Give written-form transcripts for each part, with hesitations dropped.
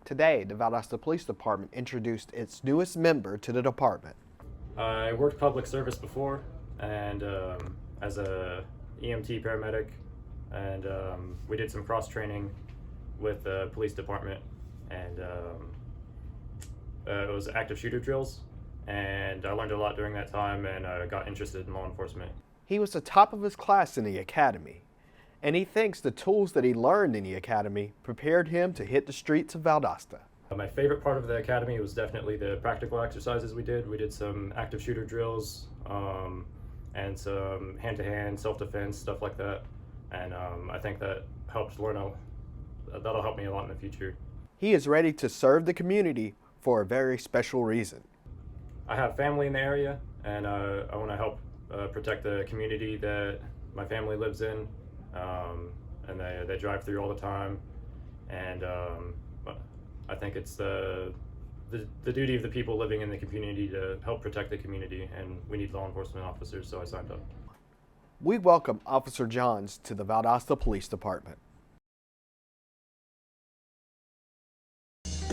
Today, the Valdosta Police Department introduced its newest member to the department. I worked public service before, and as a EMT paramedic, and we did some cross training with the police department, and it was active shooter drills, and I learned a lot during that time, and I got interested in law enforcement. He was the top of his class in the academy, and he thinks the tools that he learned in the academy prepared him to hit the streets of Valdosta. My favorite part of the academy was definitely the practical exercises we did. We did some active shooter drills and some hand-to-hand self-defense, stuff like that. And I think that that'll help me a lot in the future. He is ready to serve the community for a very special reason. I have family in the area, and I want to help protect the community that my family lives in, and they drive through all the time. And I think it's the duty of the people living in the community to help protect the community, and we need law enforcement officers, so I signed up. We welcome Officer Johns to the Valdosta Police Department.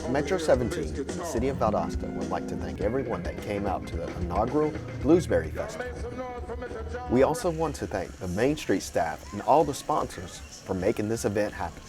Metro 17 and the City of Valdosta would like to thank everyone that came out to the inaugural Bluesberry Festival. We also want to thank the Main Street staff and all the sponsors for making this event happen.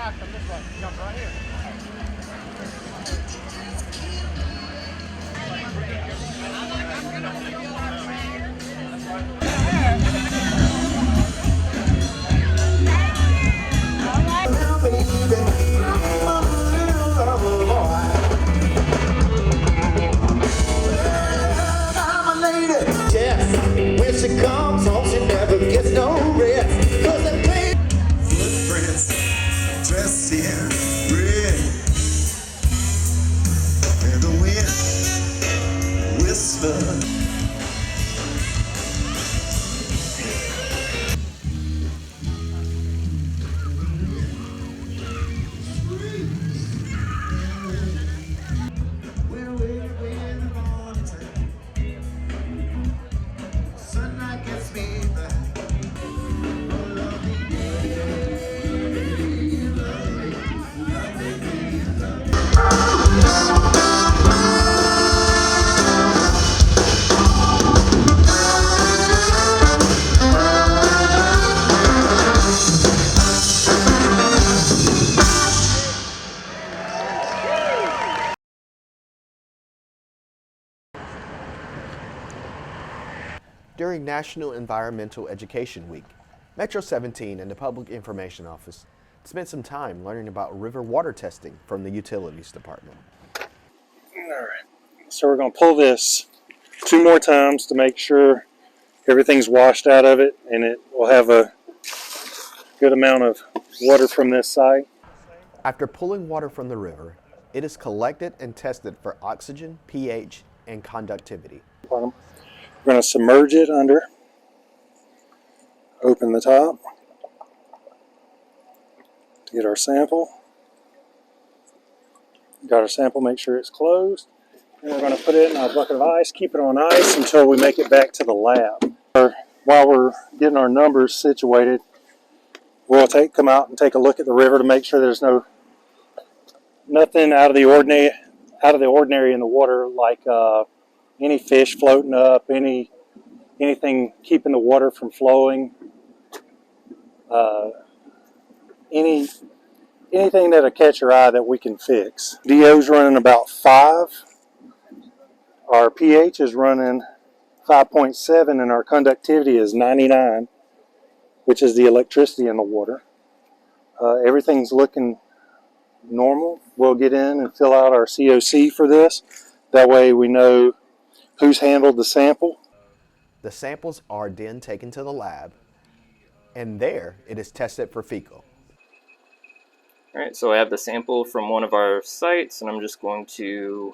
Come this way. Jump right here. When she comes home, she never gets no rest. Footprints dressed in red, and the wind whispers. During National Environmental Education Week, Metro 17 and the Public Information Office spent some time learning about river water testing from the Utilities Department. Alright, so we're going to pull this 2 more times to make sure everything's washed out of it, and it will have a good amount of water from this side. After pulling water from the river, it is collected and tested for oxygen, pH, and conductivity. We're going to submerge it under, open the top to get our sample. Got our sample, make sure it's closed. And we're going to put it in our bucket of ice, keep it on ice until we make it back to the lab. While we're getting our numbers situated, we'll come out and take a look at the river to make sure there's nothing out of the ordinary in the water, like any fish floating up, anything keeping the water from flowing, anything that'll catch your eye that we can fix. DO's running about 5 Our pH is running 5.7 and our conductivity is 99, which is the electricity in the water. Everything's looking normal. We'll get in and fill out our COC for this. That way we know who's handled the sample. The samples are then taken to the lab, and there it is tested for fecal. All right, so I have the sample from one of our sites, and I'm just going to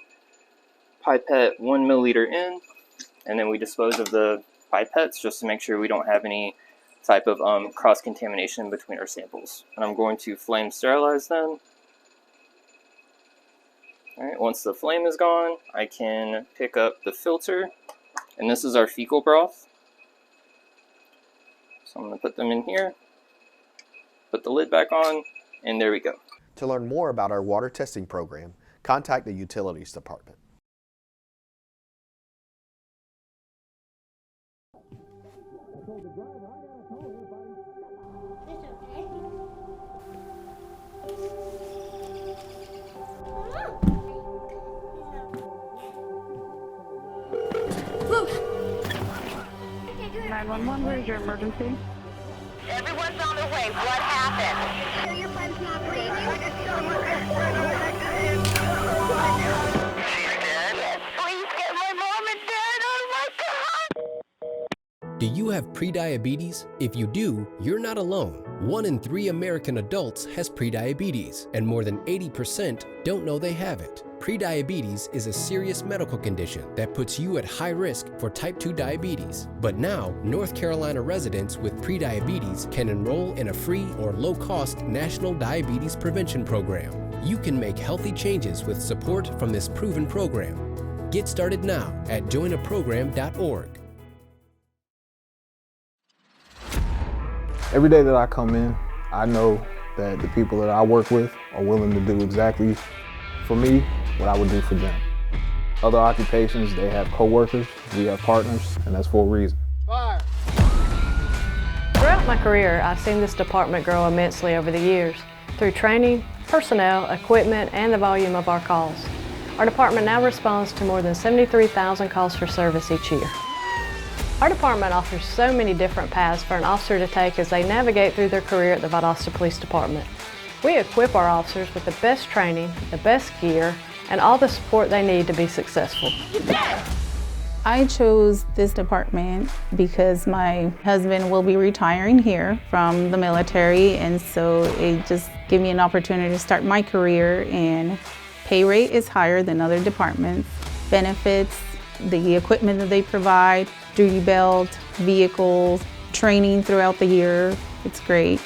pipette 1 milliliter in, and then we dispose of the pipettes just to make sure we don't have any type of cross-contamination between our samples. And I'm going to flame sterilize them. All right, once the flame is gone, I can pick up the filter, and this is our fecal broth. So I'm going to put them in here, put the lid back on, and there we go. To learn more about our water testing program, contact the Utilities Department. Where is your emergency? Everyone's on their way. What happened? Your friend's not breathing. She's dead? Please get my mom and dad. Oh my God! Do you have prediabetes? If you do, you're not alone. 1 in 3 American adults has prediabetes, and more than 80% don't know they have it. Prediabetes is a serious medical condition that puts you at high risk for type 2 diabetes. But now, North Carolina residents with prediabetes can enroll in a free or low-cost national diabetes prevention program. You can make healthy changes with support from this proven program. Get started now at joinaprogram.org. Every day that I come in, I know that the people that I work with are willing to do exactly for me what I would do for them. Other occupations, they have co-workers, we have partners, and that's for a reason. Fire! Throughout my career, I've seen this department grow immensely over the years through training, personnel, equipment, and the volume of our calls. Our department now responds to more than 73,000 calls for service each year. Our department offers so many different paths for an officer to take as they navigate through their career at the Valdosta Police Department. We equip our officers with the best training, the best gear, and all the support they need to be successful. I chose this department because my husband will be retiring here from the military, and so it just gave me an opportunity to start my career, and pay rate is higher than other departments. Benefits, the equipment that they provide, duty belt, vehicles, training throughout the year, it's great.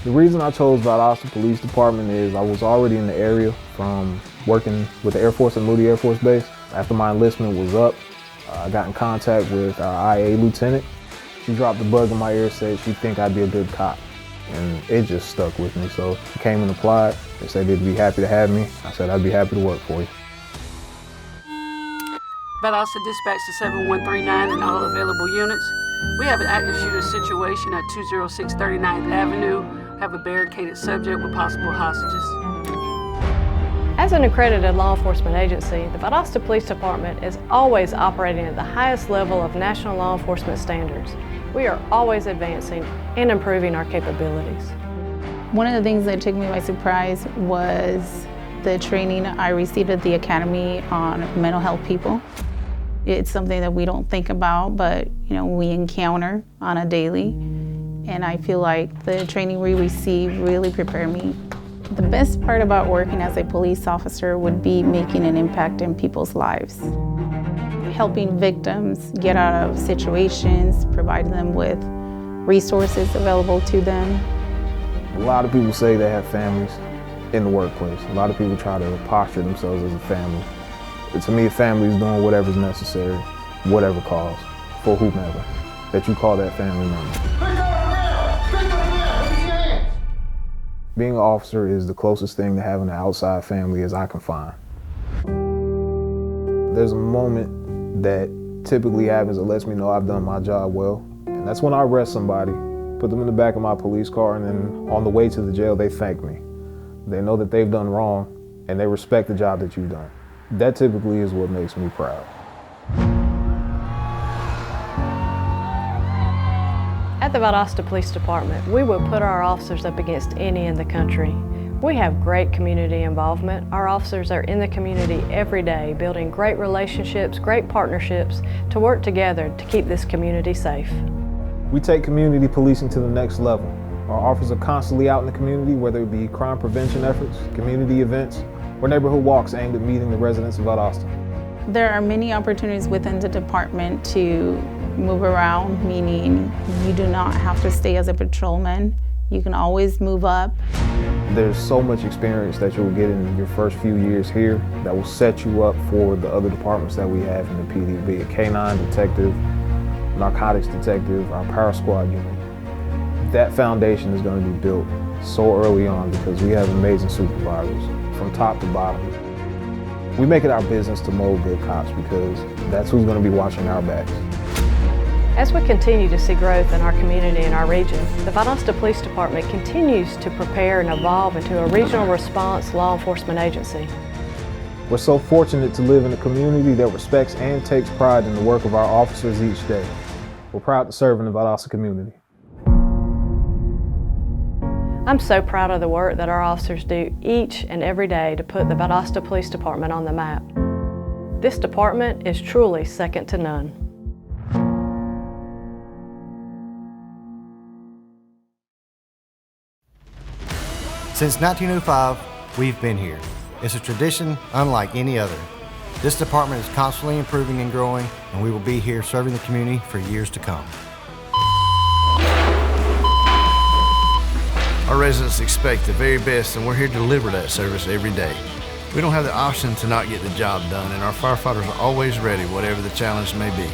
The reason I chose Valdosta Police Department is I was already in the area from working with the Air Force at Moody Air Force Base. After my enlistment was up, I got in contact with our IA lieutenant. She dropped the bug in my ear, said she'd think I'd be a good cop. And it just stuck with me. So I came and applied. They said they'd be happy to have me. I said I'd be happy to work for you. Valdosta dispatch to 7139 and all available units. We have an active shooter situation at 206 39th Avenue. Have a barricaded subject with possible hostages. As an accredited law enforcement agency, the Valdosta Police Department is always operating at the highest level of national law enforcement standards. We are always advancing and improving our capabilities. One of the things that took me by surprise was the training I received at the Academy on mental health people. It's something that we don't think about, but we encounter on a daily. And I feel like the training we receive really prepared me. The best part about working as a police officer would be making an impact in people's lives. Helping victims get out of situations, providing them with resources available to them. A lot of people say they have families in the workplace. A lot of people try to posture themselves as a family. But to me, a family is doing whatever's necessary, whatever cause, for whomever, that you call that family member. Being an officer is the closest thing to having an outside family as I can find. There's a moment that typically happens that lets me know I've done my job well. And that's when I arrest somebody, put them in the back of my police car, and then on the way to the jail, they thank me. They know that they've done wrong, and they respect the job that you've done. That typically is what makes me proud. At the Valdosta Police Department, we will put our officers up against any in the country. We have great community involvement. Our officers are in the community every day, building great relationships, great partnerships to work together to keep this community safe. We take community policing to the next level. Our officers are constantly out in the community, whether it be crime prevention efforts, community events, or neighborhood walks aimed at meeting the residents of Valdosta. There are many opportunities within the department to move around, meaning you do not have to stay as a patrolman. You can always move up. There's so much experience that you'll get in your first few years here that will set you up for the other departments that we have in the PD, be it K-9 detective, narcotics detective, our power squad unit. That foundation is going to be built so early on because we have amazing supervisors from top to bottom. We make it our business to mold good cops because that's who's going to be watching our backs. As we continue to see growth in our community and our region, the Valdosta Police Department continues to prepare and evolve into a regional response law enforcement agency. We're so fortunate to live in a community that respects and takes pride in the work of our officers each day. We're proud to serve in the Valdosta community. I'm so proud of the work that our officers do each and every day to put the Valdosta Police Department on the map. This department is truly second to none. Since 1905, we've been here. It's a tradition unlike any other. This department is constantly improving and growing, and we will be here serving the community for years to come. Our residents expect the very best, and we're here to deliver that service every day. We don't have the option to not get the job done, and our firefighters are always ready, whatever the challenge may be.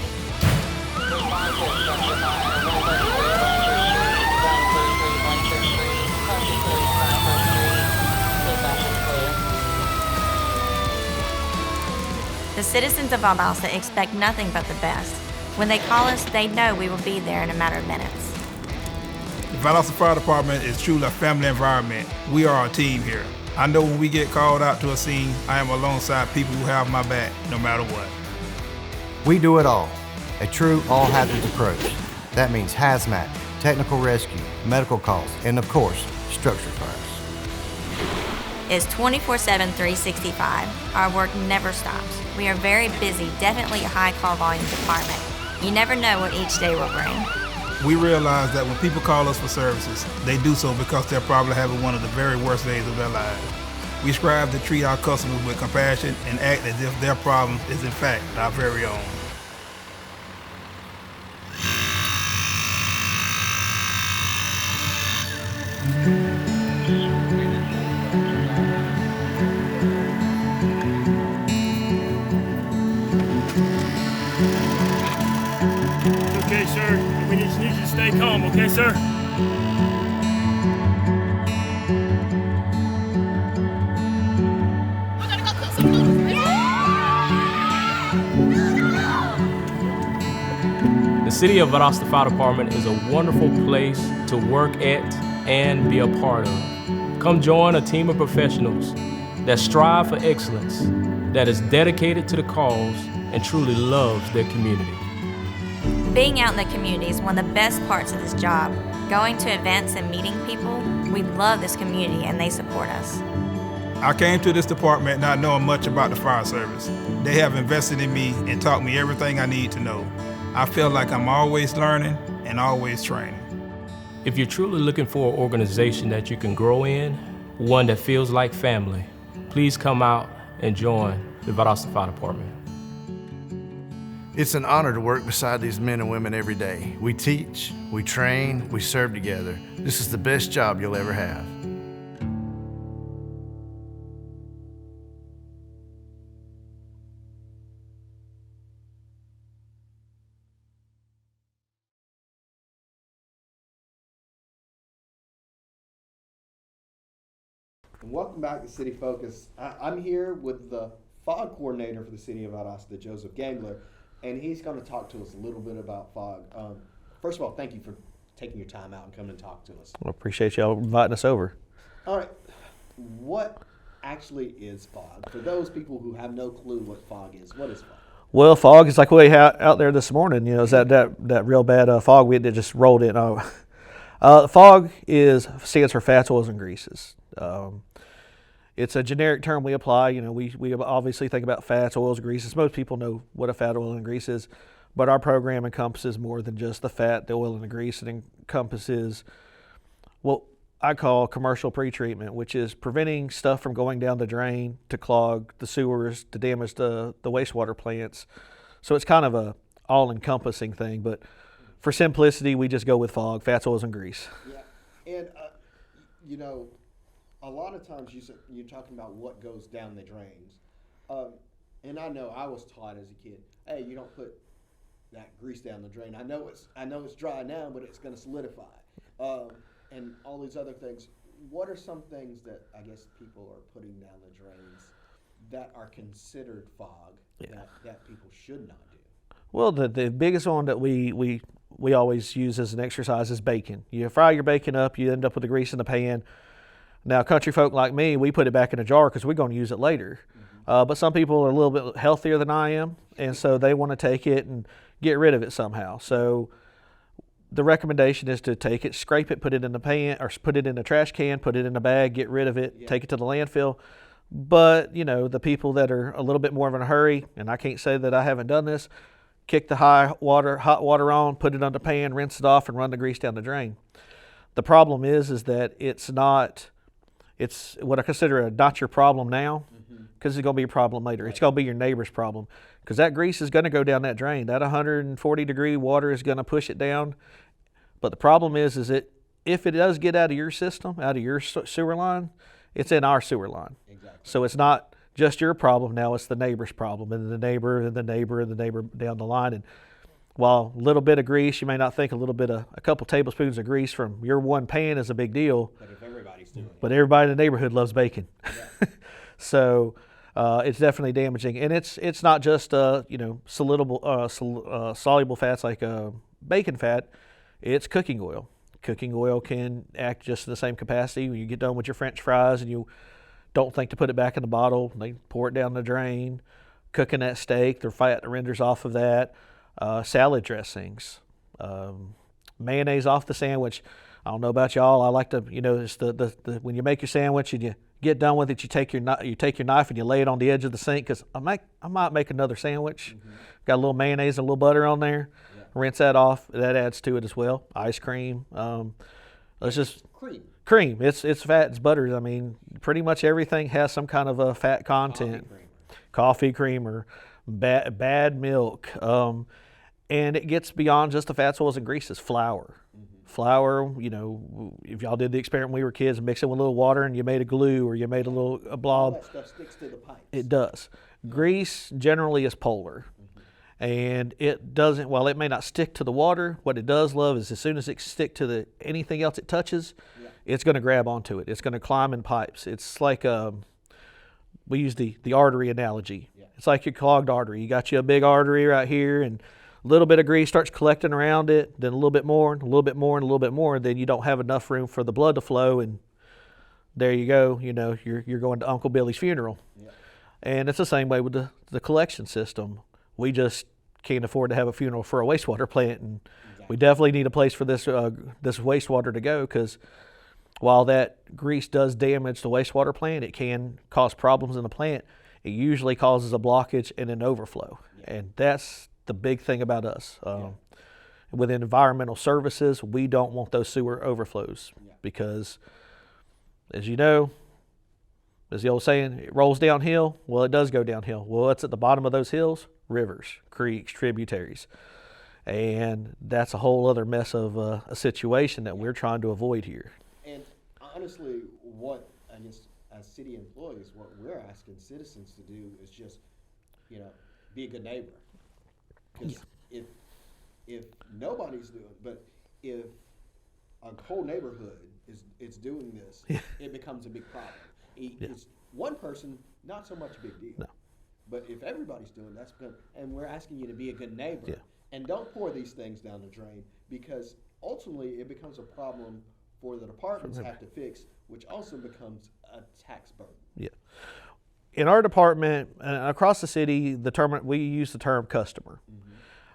The citizens of Valdosta expect nothing but the best. When they call us, they know we will be there in a matter of minutes. The Valdosta Fire Department is truly a family environment. We are a team here. I know when we get called out to a scene, I am alongside people who have my back, no matter what. We do it all. A true all-hazards approach. That means hazmat, technical rescue, medical calls, and of course, structure fires. It's 24/7, 365. Our work never stops. We are very busy, definitely a high call volume department. You never know what each day will bring. We realize that when people call us for services, they do so because they're probably having one of the very worst days of their lives. We strive to treat our customers with compassion and act as if their problem is in fact our very own. Okay, sir. We just need you to stay calm, okay, sir? The City of Valdosta Fire Department is a wonderful place to work at and be a part of. Come join a team of professionals that strive for excellence, that is dedicated to the cause and truly loves their community. Being out in the community is one of the best parts of this job. Going to events and meeting people, we love this community and they support us. I came to this department not knowing much about the fire service. They have invested in me and taught me everything I need to know. I feel like I'm always learning and always training. If you're truly looking for an organization that you can grow in, one that feels like family, please come out and join the Valdosta Fire Department. It's an honor to work beside these men and women every day. We teach, we train, we serve together. This is the best job you'll ever have. Welcome back to City Focus. I'm here with the FOG coordinator for the City of Valdosta, Joseph Gangler, and he's going to talk to us a little bit about FOG. First of all, thank you for taking your time out and coming and talk to us. I appreciate y'all inviting us over. All right, what actually is FOG? For those people who have no clue what FOG is, what is FOG? Well, fog is like way out there this morning. You know, is that real bad fog we that just rolled in. Fog stands for fats, oils, and greases. It's a generic term we apply. You know, we obviously think about fats, oils, greases. Most people know what a fat, oil, and grease is, but our program encompasses more than just the fat, the oil, and the grease. It encompasses what I call commercial pretreatment, which is preventing stuff from going down the drain to clog the sewers, to damage the wastewater plants. So it's kind of a all-encompassing thing, but for simplicity, we just go with fog, fats, oils, and grease. Yeah, and you know, a lot of times you're talking about what goes down the drains, and I know I was taught as a kid, hey, you don't put that grease down the drain. I know it's dry now, but it's going to solidify, and all these other things. What are some things that I guess people are putting down the drains that are considered fog that people should not do? Well, the biggest one that we always use as an exercise is bacon. You fry your bacon up, you end up with the grease in the pan. Now, country folk like me, we put it back in a jar because we're going to use it later. But some people are a little bit healthier than I am, and so they want to take it and get rid of it somehow. So the recommendation is to take it, scrape it, put it in the pan, or put it in a trash can, put it in a bag, get rid of it, take it to the landfill. But, you know, the people that are a little bit more of in a hurry, and I can't say that I haven't done this, kick the hot water on, put it on the pan, rinse it off, and run the grease down the drain. The problem is that it's what I consider not your problem now, because it's going to be a problem later. It's going to be your neighbor's problem, because that grease is going to go down that drain. That 140-degree water is going to push it down. But the problem is that if it does get out of your system, out of your sewer line, it's in our sewer line. Exactly. So it's not just your problem now, it's the neighbor's problem, and the neighbor, and the neighbor, and the neighbor down the line. And while a little bit of grease, you may not think a couple tablespoons of grease from your one pan is a big deal. But if everybody's doing it. But everybody in the neighborhood loves bacon. Yeah. So it's definitely damaging. And it's not just soluble fats like bacon fat. It's cooking oil. Cooking oil can act just in the same capacity. When you get done with your French fries and you don't think to put it back in the bottle, they pour it down the drain. Cooking that steak, the fat renders off of that. Salad dressings, mayonnaise off the sandwich. I don't know about y'all. I like to, it's the when you make your sandwich and you get done with it, you take your knife and you lay it on the edge of the sink, because I might make another sandwich. Got a little mayonnaise and a little butter on there. Yeah. Rinse that off. That adds to it as well. Ice cream. Let's just cream. It's fat. It's butter. I mean, pretty much everything has some kind of a fat content. Coffee creamer, bad milk. And it gets beyond just the fats, oils, and greases. Flour. Flour, if y'all did the experiment when we were kids, mix it with a little water and you made a glue, or you made a blob. All that stuff sticks to the pipes. It does. Grease generally is polar. And it doesn't, while it may not stick to the water, what it does love is as soon as it sticks to anything else it touches, it's going to grab onto it. It's going to climb in pipes. It's like, we use the artery analogy. It's like your clogged artery. You got you a big artery right here, and a little bit of grease starts collecting around it, then a little bit more, and a little bit more, and a little bit more, then you don't have enough room for the blood to flow, and there you go. You're going to Uncle Billy's funeral. Yeah. And it's the same way with the collection system. We just can't afford to have a funeral for a wastewater plant, and we definitely need a place for this wastewater to go, because while that grease does damage the wastewater plant, it can cause problems in the plant. It usually causes a blockage and an overflow, and that's the big thing about us. With environmental services, we don't want those sewer overflows, because, as you know, as the old saying, it rolls downhill. Well, it does go downhill. Well, it's at the bottom of those hills, rivers, creeks, tributaries. And that's a whole other mess of a situation that we're trying to avoid here. And honestly, what I guess as city employees, what we're asking citizens to do is just, be a good neighbor. Because if nobody's doing, but if a whole neighborhood is doing this, it becomes a big problem. It's one person, not so much a big deal. No. But if everybody's doing that's good, and we're asking you to be a good neighbor, and don't pour these things down the drain, because ultimately it becomes a problem for the departments have to fix, which also becomes a tax burden. Yeah. in our department across the city, we use the term customer.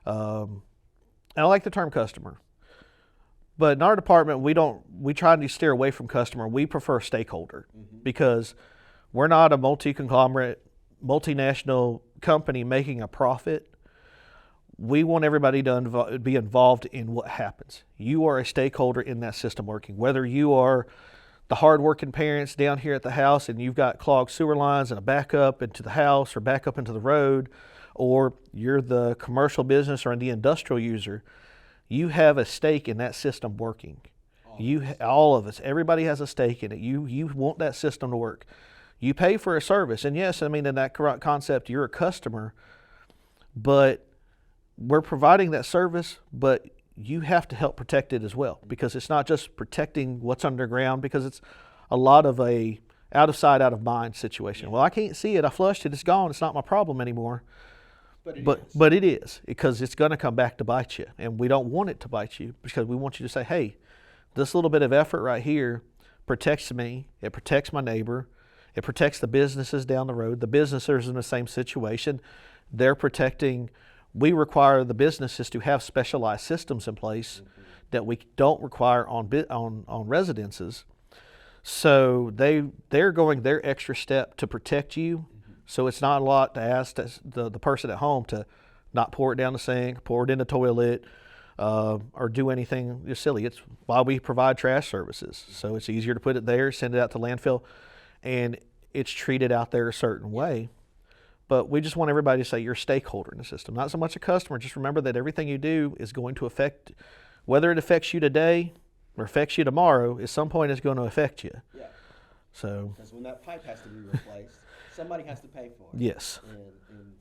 And I like the term customer. But in our department, we try to steer away from customer. We prefer stakeholder because we're not a multi-conglomerate, multinational company making a profit. We want everybody to be involved in what happens. You are a stakeholder in that system working. Whether you are the hardworking parents down here at the house and you've got clogged sewer lines and a backup into the house or backup into the road, or you're the commercial business or the industrial user, you have a stake in that system working. All of us, everybody has a stake in it. You want that system to work. You pay for a service, and yes, I mean in that concept, you're a customer, but we're providing that service, but you have to help protect it as well, because it's not just protecting what's underground, because it's a lot of a out of sight, out of mind situation. Well, I can't see it. I flushed it. It's gone. It's not my problem anymore. But it is, because it's going to come back to bite you, and we don't want it to bite you, because we want you to say, hey, this little bit of effort right here protects me. It protects my neighbor. It protects the businesses down the road. The businesses in the same situation. They're protecting. We require the businesses to have specialized systems in place that we don't require on residences. So they're going their extra step to protect you. So it's not a lot to ask the person at home to not pour it down the sink, pour it in the toilet, or do anything just silly. It's why we provide trash services. So it's easier to put it there, send it out to landfill, and it's treated out there a certain way. But we just want everybody to say you're a stakeholder in the system, not so much a customer. Just remember that everything you do is going to affect, whether it affects you today or affects you tomorrow, at some point it's going to affect you. Yeah. So. Because when that pipe has to be replaced, somebody has to pay for it. Yes. And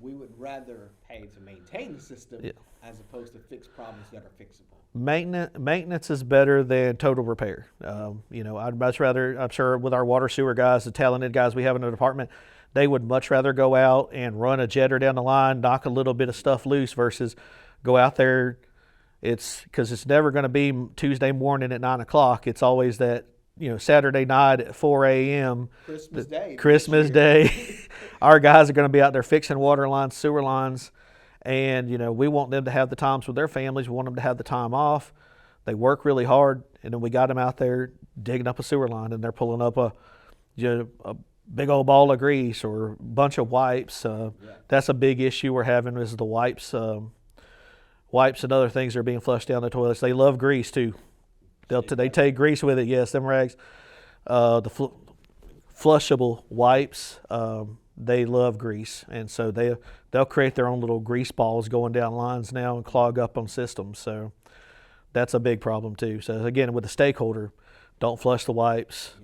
we would rather pay to maintain the system as opposed to fix problems that are fixable. Maintenance is better than total repair. I'd much rather, I'm sure with our water sewer guys, the talented guys we have in the department, they would much rather go out and run a jetter down the line, knock a little bit of stuff loose versus go out there. Because it's never going to be Tuesday morning at 9 o'clock. It's always that, Saturday night at 4 a.m. Christmas Day. Our guys are going to be out there fixing water lines, sewer lines, and we want them to have the times with their families. We want them to have the time off. They work really hard, and then we got them out there digging up a sewer line, and they're pulling up a big old ball of grease or a bunch of wipes. That's a big issue we're having is the wipes. Wipes and other things are being flushed down the toilets. They love grease too. They take grease with it. Yes, them rags. The flushable wipes, they love grease, and so they'll create their own little grease balls going down lines now and clog up on systems. So that's a big problem too. So again, with the stakeholder, don't flush the wipes.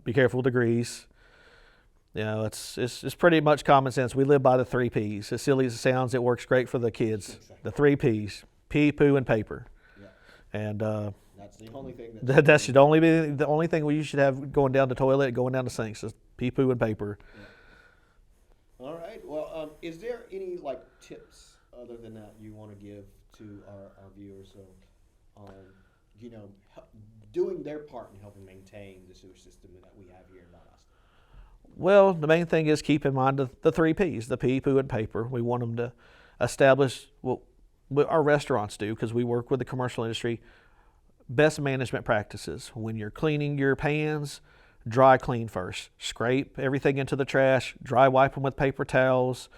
Be careful with the grease. It's pretty much common sense. We live by the 3 Ps. As silly as it sounds, it works great for the kids. The 3 Ps: pee, poo, and paper. And that's the only thing. That should only be the only thing we should have going down the toilet, going down the sinks. Is pee, poo, and paper. All right. Well, is there any tips other than that you want to give to our viewers on doing their part in helping maintain the sewer system that we have here in Valdosta? Well, the main thing is keep in mind the 3 Ps, the pee, poo, and paper. We want them to establish what our restaurants do, because we work with the commercial industry, best management practices. When you're cleaning your pans, dry clean first. Scrape everything into the trash, dry wipe them with paper towels.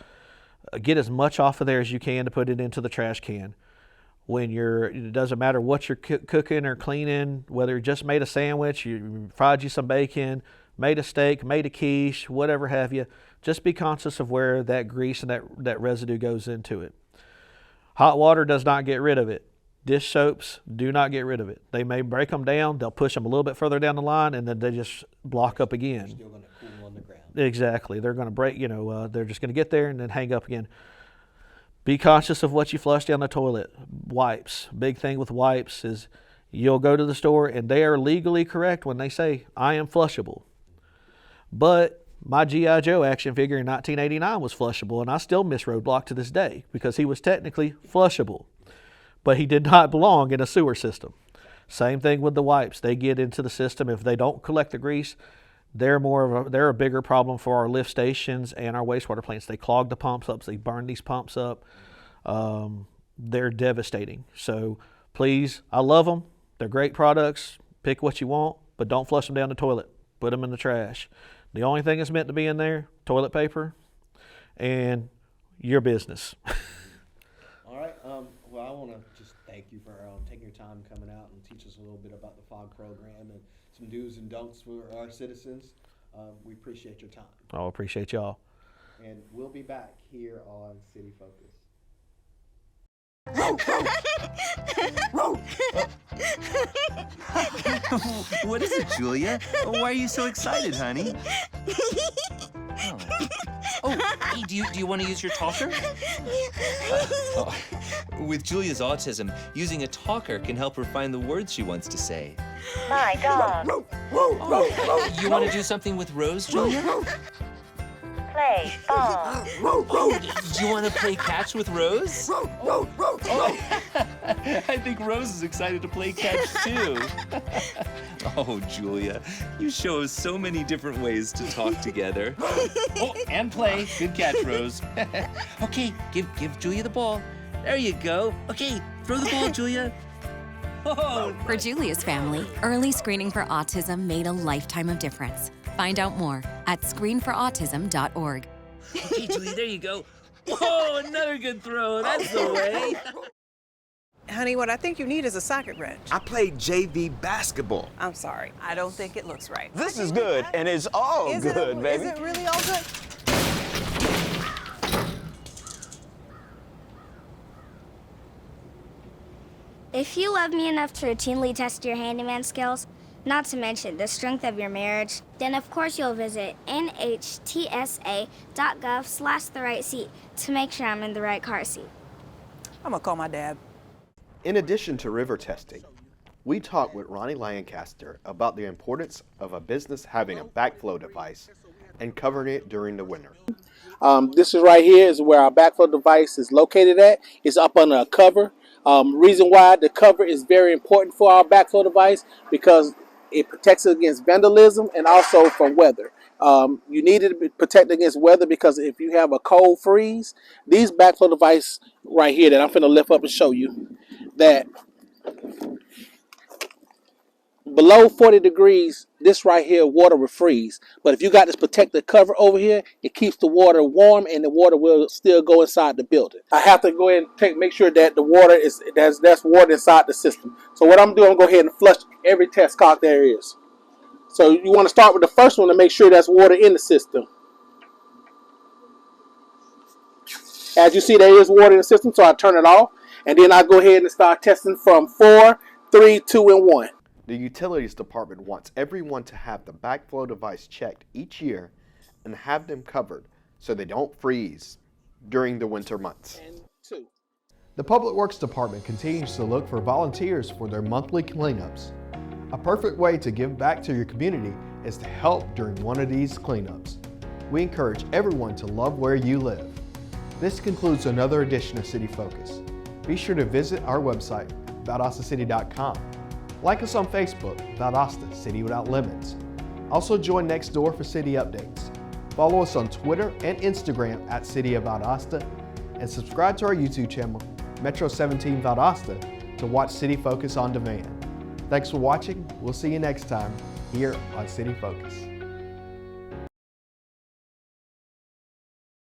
Get as much off of there as you can to put it into the trash can. It doesn't matter what you're cooking or cleaning, whether you just made a sandwich, you fried you some bacon, made a steak, made a quiche, whatever have you, just be conscious of where that grease and that residue goes into it. Hot water does not get rid of it. Dish soaps do not get rid of it. They may break them down, they'll push them a little bit further down the line, and then they just block up again. They're still going to cool on the ground. Exactly. They're going to break, they're just going to get there and then hang up again. Be conscious of what you flush down the toilet. Wipes. Big thing with wipes is you'll go to the store and they are legally correct when they say, I am flushable. But my G.I. Joe action figure in 1989 was flushable, and I still miss roadblock to this day because he was technically flushable, but he did not belong in a sewer system. Same thing with the wipes. They get into the system. If they don't collect the grease, they're a bigger problem for our lift stations and our wastewater plants. They clog the pumps up, so they burn these pumps up. They're devastating. So please, I love them. They're great products. Pick what you want, but don't flush them down the toilet. Put them in the trash. The only thing that's meant to be in there, toilet paper and your business. All right. Well, I want to just thank you for taking your time coming out and teach us a little bit about the FOG program and some do's and don'ts for our citizens. We appreciate your time. I appreciate y'all. And we'll be back here on City Focus. What is it, Julia? Why are you so excited, honey? Hey, do you want to use your talker? With Julia's autism, using a talker can help her find the words she wants to say. My dog. You want to do something with Rose, Julia? Play ball. Do you want to play catch with Rose? I think Rose is excited to play catch too. Oh, Julia, you show us so many different ways to talk together. Oh, and play. Good catch, Rose. Okay, give Julia the ball. There you go. Okay, throw the ball, Julia. Oh. For Julia's family, early screening for autism made a lifetime of difference. Find out more at screenforautism.org. Okay, Julia, there you go. Whoa, another good throw. That's the way. Honey, what I think you need is a socket wrench. I played JV basketball. I'm sorry. I don't think it looks right. This is good, and it's all good, baby. Is it really all good? If you love me enough to routinely test your handyman skills, not to mention the strength of your marriage, then of course you'll visit nhtsa.gov/therightseat to make sure I'm in the right car seat. I'm gonna call my dad. In addition to river testing, we talked with Ronnie Lancaster about the importance of a business having a backflow device and covering it during the winter. This is right here is where our backflow device is located at. It's up under a cover. Reason why the cover is very important for our backflow device because it protects it against vandalism and also from weather. You need it to be protected against weather because if you have a cold freeze, these backflow devices right here that I'm going to lift up and show you that below 40 degrees, this right here, water will freeze. But if you got this protective cover over here, it keeps the water warm and the water will still go inside the building. I have to go ahead and make sure that the water is, that's water inside the system. So what I'm doing, I'm going to go ahead and flush every test cock there is. So you want to start with the first one to make sure there's water in the system. As you see, there is water in the system, so I turn it off. And then I go ahead and start testing from 4, 3, 2, and 1. The Utilities Department wants everyone to have the backflow device checked each year and have them covered so they don't freeze during the winter months. The Public Works Department continues to look for volunteers for their monthly cleanups. A perfect way to give back to your community is to help during one of these cleanups. We encourage everyone to love where you live. This concludes another edition of City Focus. Be sure to visit our website, ValdostACity.com. Like us on Facebook, Valdosta, City Without Limits. Also join next door for city updates. Follow us on Twitter and Instagram at City of Valdosta, and subscribe to our YouTube channel, Metro 17 Valdosta, to watch City Focus on demand. Thanks for watching. We'll see you next time here on City Focus.